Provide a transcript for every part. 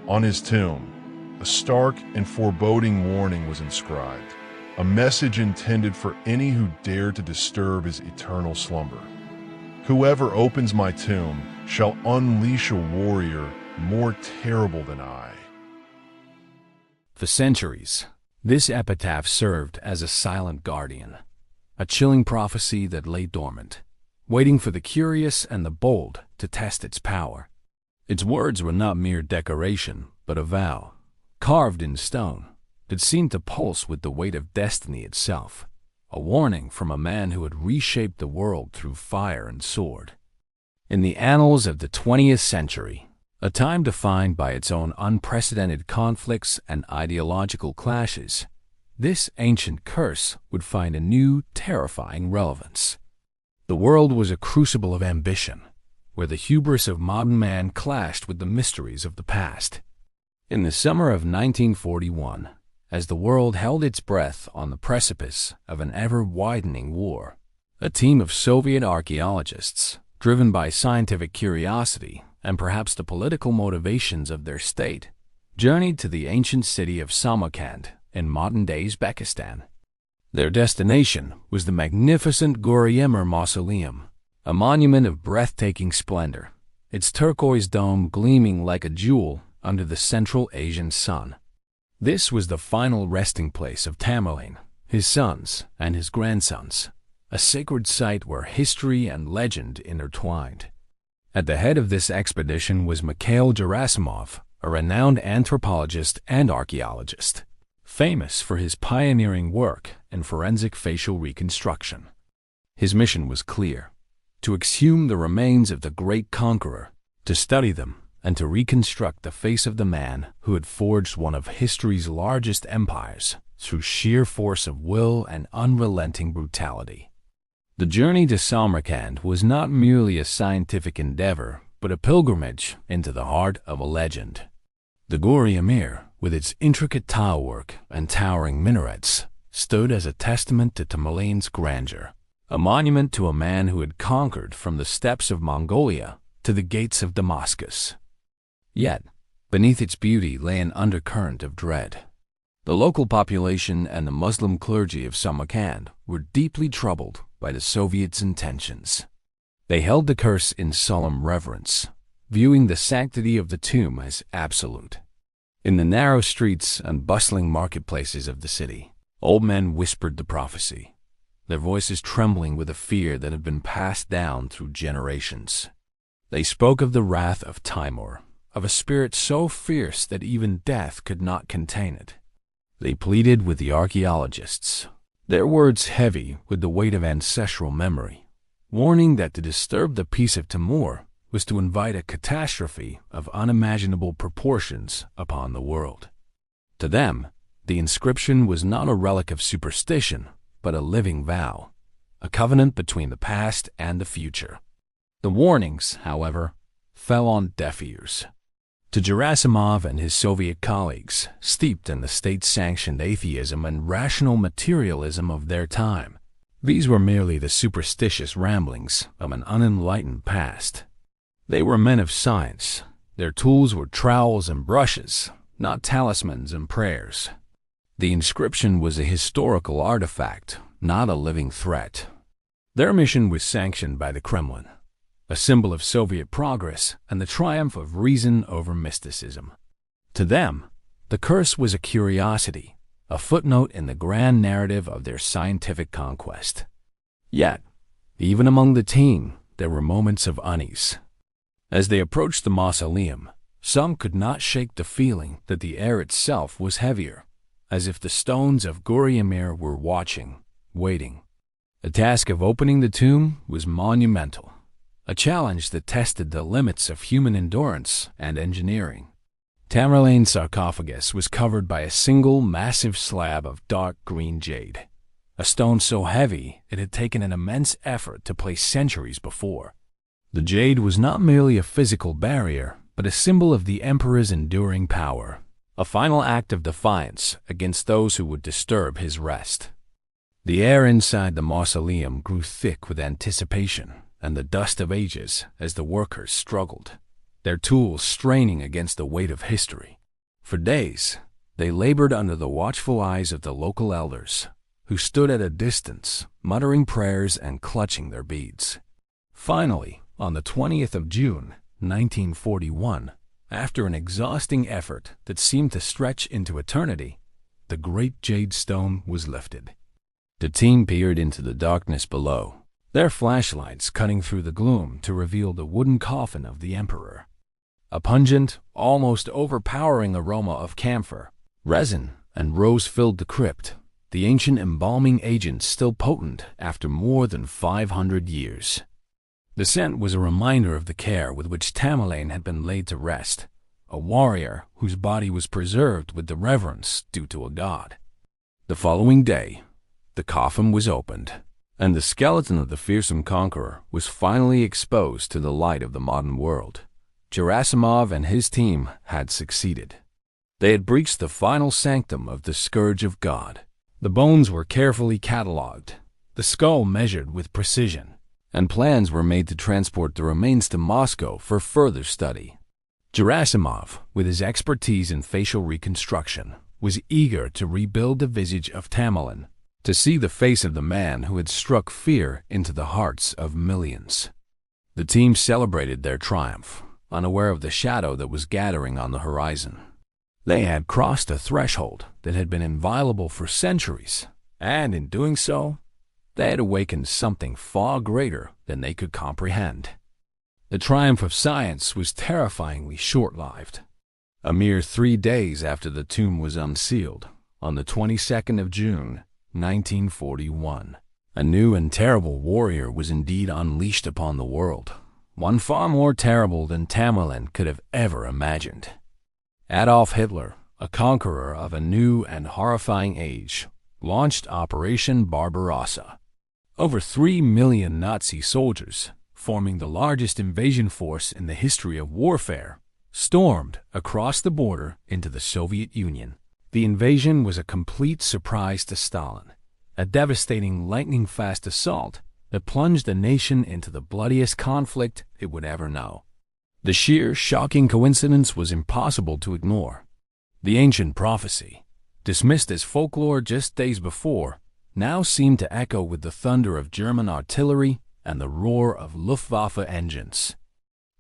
On his tomb, a stark and foreboding warning was inscribed, a message intended for any who dared to disturb his eternal slumber. Whoever opens my tomb shall unleash a warrior more terrible than I. For centuries, this epitaph served as a silent guardian, a chilling prophecy that lay dormant, waiting for the curious and the bold to test its power. Its words were not mere decoration, but a vow, carved in stone, that seemed to pulse with the weight of destiny itself, a warning from a man who had reshaped the world through fire and sword. In the annals of the 20th century, a time defined by its own unprecedented conflicts and ideological clashes, this ancient curse would find a new, terrifying relevance. The world was a crucible of ambition, where the hubris of modern man clashed with the mysteries of the past. In the summer of 1941, as the world held its breath on the precipice of an ever-widening war, a team of Soviet archaeologists, driven by scientific curiosity and perhaps the political motivations of their state, journeyed to the ancient city of Samarkand in modern-day Uzbekistan. Their destination was the magnificent Gur-e-Amir Mausoleum, a monument of breathtaking splendor, its turquoise dome gleaming like a jewel under the Central Asian sun. This was the final resting place of Tamerlane, his sons, and his grandsons, a sacred site where history and legend intertwined. At the head of this expedition was Mikhail Gerasimov, a renowned anthropologist and archaeologist, famous for his pioneering work in forensic facial reconstruction. His mission was clear: to exhume the remains of the great conqueror, to study them, and to reconstruct the face of the man who had forged one of history's largest empires through sheer force of will and unrelenting brutality. The journey to Samarkand was not merely a scientific endeavor, but a pilgrimage into the heart of a legend. The Gur-e-Amir, with its intricate tilework and towering minarets, stood as a testament to Tamerlane's grandeur, a monument to a man who had conquered from the steppes of Mongolia to the gates of Damascus. Yet, beneath its beauty lay an undercurrent of dread. The local population and the Muslim clergy of Samarkand were deeply troubled by the Soviets' intentions. They held the curse in solemn reverence, viewing the sanctity of the tomb as absolute. In the narrow streets and bustling marketplaces of the city, old men whispered the prophecy, their voices trembling with a fear that had been passed down through generations. They spoke of the wrath of Timur, of a spirit so fierce that even death could not contain it. They pleaded with the archaeologists, their words heavy with the weight of ancestral memory, warning that to disturb the peace of Timur was to invite a catastrophe of unimaginable proportions upon the world. To them, the inscription was not a relic of superstition, but a living vow, a covenant between the past and the future. The warnings, however, fell on deaf ears. To Gerasimov and his Soviet colleagues, steeped in the state-sanctioned atheism and rational materialism of their time, these were merely the superstitious ramblings of an unenlightened past. They were men of science. Their tools were trowels and brushes, not talismans and prayers. The inscription was a historical artifact, not a living threat. Their mission was sanctioned by the Kremlin, a symbol of Soviet progress and the triumph of reason over mysticism. To them, the curse was a curiosity, a footnote in the grand narrative of their scientific conquest. Yet, even among the team, there were moments of unease. As they approached the mausoleum, some could not shake the feeling that the air itself was heavier, as if the stones of Gur-e-Amir were watching, waiting. The task of opening the tomb was monumental, a challenge that tested the limits of human endurance and engineering. Tamerlane's sarcophagus was covered by a single massive slab of dark green jade, a stone so heavy it had taken an immense effort to place centuries before. The jade was not merely a physical barrier, but a symbol of the emperor's enduring power, a final act of defiance against those who would disturb his rest. The air inside the mausoleum grew thick with anticipation and the dust of ages as the workers struggled. their tools straining against the weight of history. For days, they labored under the watchful eyes of the local elders, who stood at a distance, muttering prayers and clutching their beads. Finally, on the 20th of June, 1941, after an exhausting effort that seemed to stretch into eternity, the great jade stone was lifted. The team peered into the darkness below, their flashlights cutting through the gloom to reveal the wooden coffin of the emperor. A pungent, almost overpowering aroma of camphor, resin, and rose filled the crypt, the ancient embalming agent still potent after more than 500 years. The scent was a reminder of the care with which Tamerlane had been laid to rest, a warrior whose body was preserved with the reverence due to a god. The following day, the coffin was opened, and the skeleton of the fearsome conqueror was finally exposed to the light of the modern world. Gur-e-Amir and his team had succeeded. They had breached the final sanctum of the Scourge of God. The bones were carefully catalogued, the skull measured with precision, and plans were made to transport the remains to Moscow for further study. Gur-e-Amir, with his expertise in facial reconstruction, was eager to rebuild the visage of Tamerlane, to see the face of the man who had struck fear into the hearts of millions. The team celebrated their triumph, unaware of the shadow that was gathering on the horizon. They had crossed a threshold that had been inviolable for centuries, and in doing so, they had awakened something far greater than they could comprehend. The triumph of science was terrifyingly short-lived. A mere 3 days after the tomb was unsealed, on the 22nd of June, 1941, a new and terrible warrior was indeed unleashed upon the world, one far more terrible than Tamerlane could have ever imagined. Adolf Hitler, a conqueror of a new and horrifying age, launched Operation Barbarossa. Over 3 million Nazi soldiers, forming the largest invasion force in the history of warfare, stormed across the border into the Soviet Union. The invasion was a complete surprise to Stalin, a devastating lightning-fast assault that plunged the nation into the bloodiest conflict it would ever know. The sheer, shocking coincidence was impossible to ignore. The ancient prophecy, dismissed as folklore just days before, now seemed to echo with the thunder of German artillery and the roar of Luftwaffe engines.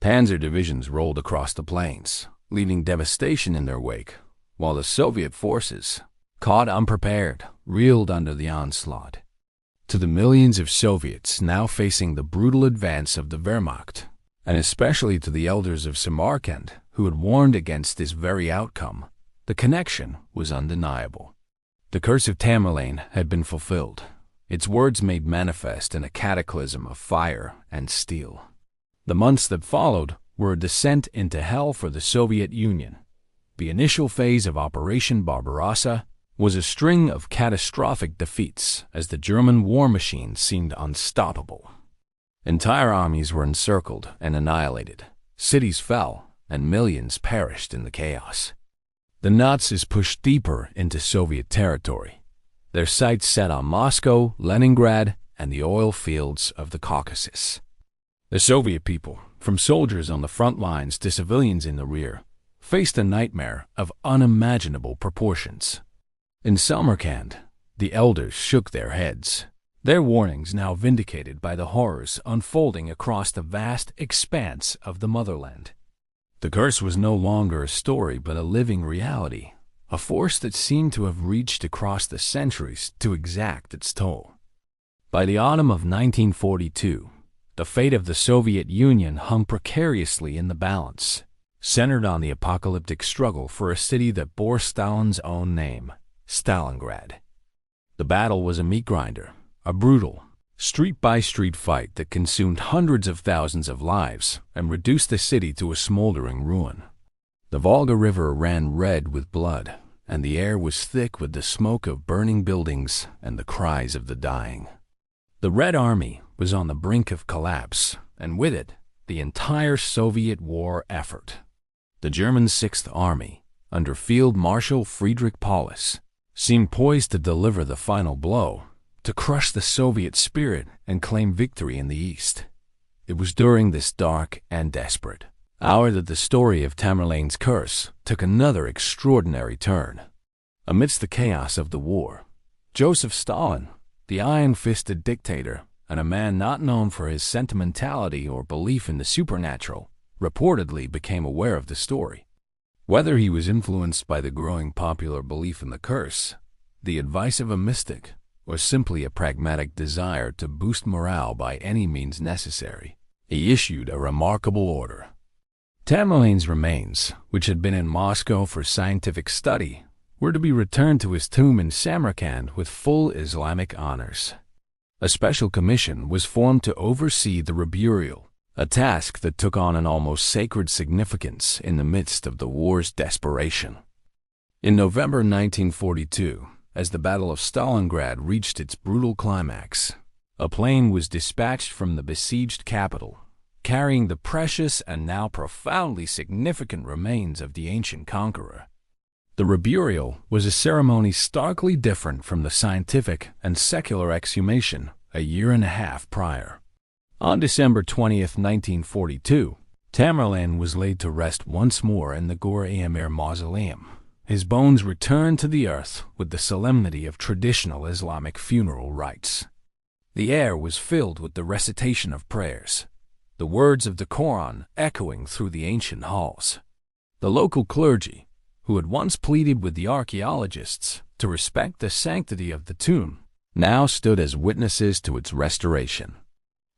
Panzer divisions rolled across the plains, leaving devastation in their wake, while the Soviet forces, caught unprepared, reeled under the onslaught. To the millions of Soviets now facing the brutal advance of the Wehrmacht, and especially to the elders of Samarkand who had warned against this very outcome, the connection was undeniable. The curse of Tamerlane had been fulfilled, its words made manifest in a cataclysm of fire and steel. The months that followed were a descent into hell for the Soviet Union. The initial phase of Operation Barbarossa was a string of catastrophic defeats as the German war machine seemed unstoppable. Entire armies were encircled and annihilated, cities fell, and millions perished in the chaos. The Nazis pushed deeper into Soviet territory, their sights set on Moscow, Leningrad, and the oil fields of the Caucasus. The Soviet people, from soldiers on the front lines to civilians in the rear, faced a nightmare of unimaginable proportions. In Samarkand, the elders shook their heads, their warnings now vindicated by the horrors unfolding across the vast expanse of the motherland. The curse was no longer a story but a living reality, a force that seemed to have reached across the centuries to exact its toll. By the autumn of 1942, the fate of the Soviet Union hung precariously in the balance, centered on the apocalyptic struggle for a city that bore Stalin's own name, Stalingrad. The battle was a meat grinder, a brutal, street-by-street fight that consumed hundreds of thousands of lives and reduced the city to a smoldering ruin. The Volga River ran red with blood, and the air was thick with the smoke of burning buildings and the cries of the dying. The Red Army was on the brink of collapse, and with it, the entire Soviet war effort. The German Sixth Army, under Field Marshal Friedrich Paulus, seemed poised to deliver the final blow, to crush the Soviet spirit and claim victory in the East. It was during this dark and desperate, hour that the story of Tamerlane's curse took another extraordinary turn. Amidst the chaos of the war, Joseph Stalin, the iron-fisted dictator, and a man not known for his sentimentality or belief in the supernatural, reportedly became aware of the story. Whether he was influenced by the growing popular belief in the curse, the advice of a mystic, or simply a pragmatic desire to boost morale by any means necessary, he issued a remarkable order. Tamerlane's remains, which had been in Moscow for scientific study, were to be returned to his tomb in Samarkand with full Islamic honors. A special commission was formed to oversee the reburial, a task that took on an almost sacred significance in the midst of the war's desperation. In November 1942, as the Battle of Stalingrad reached its brutal climax, a plane was dispatched from the besieged capital, carrying the precious and now profoundly significant remains of the ancient conqueror. The reburial was a ceremony starkly different from the scientific and secular exhumation a year and a half prior. On December 20th, 1942, Tamerlane was laid to rest once more in the Gur-e-Amir Mausoleum. His bones returned to the earth with the solemnity of traditional Islamic funeral rites. The air was filled with the recitation of prayers, the words of the Quran echoing through the ancient halls. The local clergy, who had once pleaded with the archaeologists to respect the sanctity of the tomb, now stood as witnesses to its restoration.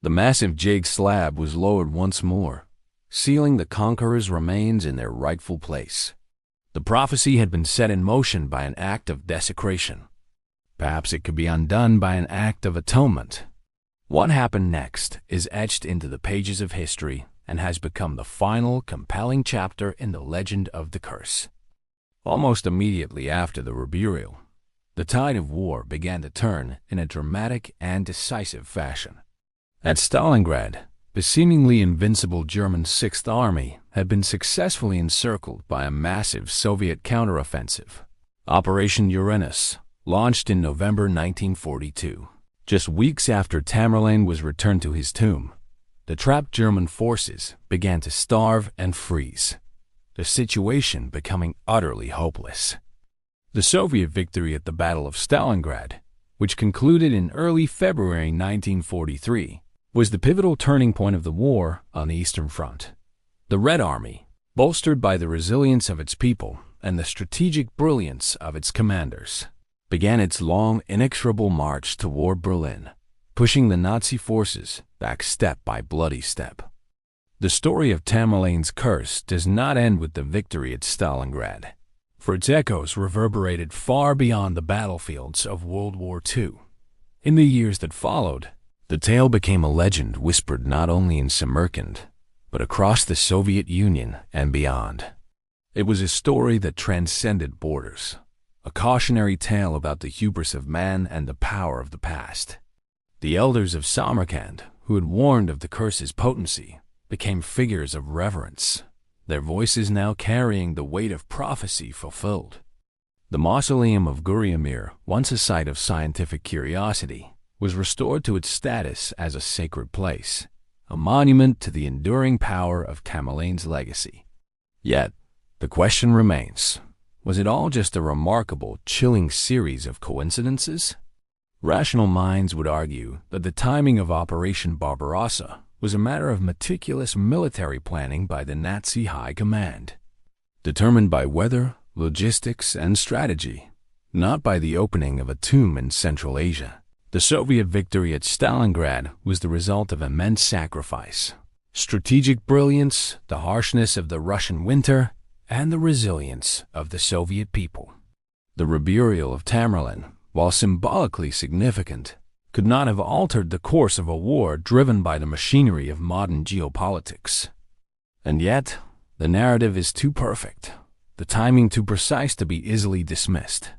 The massive jade slab was lowered once more, sealing the conqueror's remains in their rightful place. The prophecy had been set in motion by an act of desecration. Perhaps it could be undone by an act of atonement. What happened next is etched into the pages of history and has become the final, compelling chapter in the legend of the curse. Almost immediately after the reburial, the tide of war began to turn in a dramatic and decisive fashion. At Stalingrad, the seemingly invincible German Sixth Army had been successfully encircled by a massive Soviet counteroffensive, Operation Uranus, launched in November 1942. Just weeks after Tamerlane was returned to his tomb, the trapped German forces began to starve and freeze, the situation becoming utterly hopeless. The Soviet victory at the Battle of Stalingrad, which concluded in early February 1943, was the pivotal turning point of the war on the Eastern Front. The Red Army, bolstered by the resilience of its people and the strategic brilliance of its commanders, began its long, inexorable march toward Berlin, pushing the Nazi forces back step by bloody step. The story of Tamerlane's curse does not end with the victory at Stalingrad, for its echoes reverberated far beyond the battlefields of World War II. In the years that followed, the tale became a legend whispered not only in Samarkand, but across the Soviet Union and beyond. It was a story that transcended borders, a cautionary tale about the hubris of man and the power of the past. The elders of Samarkand, who had warned of the curse's potency, became figures of reverence, their voices now carrying the weight of prophecy fulfilled. The Mausoleum of Gur-e-Amir, once a site of scientific curiosity, was restored to its status as a sacred place, a monument to the enduring power of Tamerlane's legacy. Yet, the question remains, was it all just a remarkable, chilling series of coincidences? Rational minds would argue that the timing of Operation Barbarossa was a matter of meticulous military planning by the Nazi High Command, determined by weather, logistics, and strategy, not by the opening of a tomb in Central Asia. The Soviet victory at Stalingrad was the result of immense sacrifice, strategic brilliance, the harshness of the Russian winter, and the resilience of the Soviet people. The reburial of Tamerlane, while symbolically significant, could not have altered the course of a war driven by the machinery of modern geopolitics. And yet, the narrative is too perfect, the timing too precise to be easily dismissed.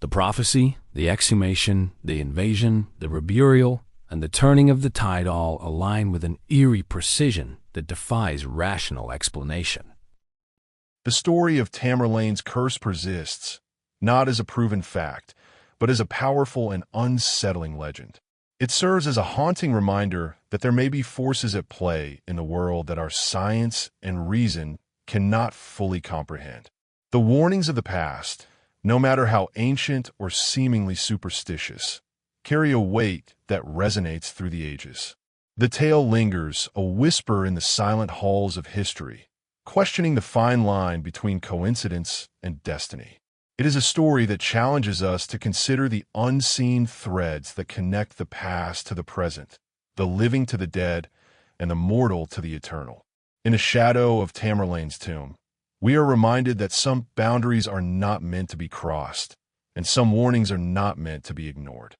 The prophecy, the exhumation, the invasion, the reburial, and the turning of the tide all align with an eerie precision that defies rational explanation. The story of Tamerlane's curse persists, not as a proven fact, but as a powerful and unsettling legend. It serves as a haunting reminder that there may be forces at play in the world that our science and reason cannot fully comprehend. The warnings of the past, no matter how ancient or seemingly superstitious, carry a weight that resonates through the ages. The tale lingers, a whisper in the silent halls of history, questioning the fine line between coincidence and destiny. It is a story that challenges us to consider the unseen threads that connect the past to the present, the living to the dead, and the mortal to the eternal. In the shadow of Tamerlane's tomb, we are reminded that some boundaries are not meant to be crossed, and some warnings are not meant to be ignored.